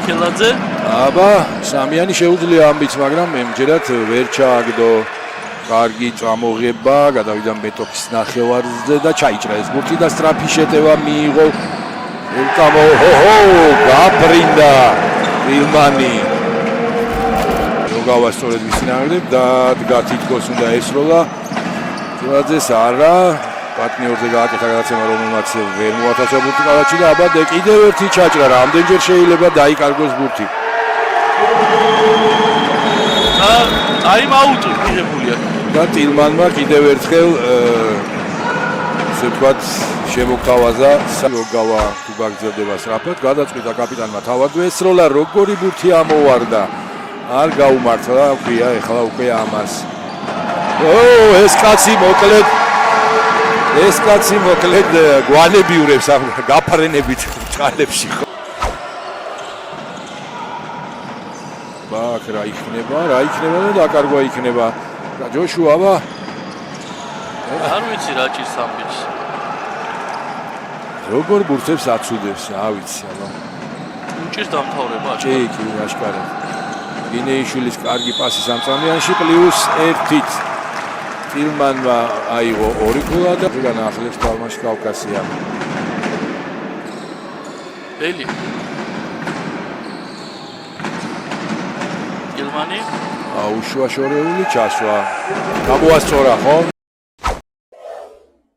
მიქელაძე. აბა, სამიანი შეუძლია ამბიც, მაგრამ მემჯერად ვერ ჩააგდო. კარგი წამოღება, გადავიდა მეტოქის ნახევარზე და ჩაიჭრა ეს ბურთი და სწრაფი შეტევა მიიღო. გაფრინდა ილმანი. როგავა სწორედ ვისინააღმდეგ და დგა თითქოს უნდა ესროლა. თილაძეს არა, პარტნიორზე გააკეთა გადაცემა, რომელმაც ვერ მოათასა ბურთი კალათში და აბა კიდევ ერთი ჩაჭრა, რამდენჯერ შეიძლება დაიკარგოს ბურთი. ტაიმაუტი მიღებულია. და ტილმანმა კიდევ ერთხელ ესე ვთქვათ შემოგთავაზა როგავა თუ გაგრძელდება სწრაფად, გადაწყვიტა კაპიტანმა თავად ესროლა, როგორი ბურთი ამოვარდა. არ გაუმართლა, ქვია ეხლა უკვე ამას. ეს კაცი მოკლედ გვანებიურებს ამ გაფრენებით ჭალებში. ბაკ რა იქნება და დაკარგვა იქნება. ჯოშუა არ ვიცი რა ჭირს ამბიც. როგორ ბურთებს აცუდებს, რა ვიცი, აბა. უჭირს დამთავრება. ჭიქი აშკარად. გინეიშვილის კარგი პასი სამწამიანში პლუს 1-ით. ტილმანმა აიღო 2 გოლა და განახლებს თამაში კავკასია. ბელი. ტილმანი უშუაშორეული ჩასვა. გამოასწორა ხო?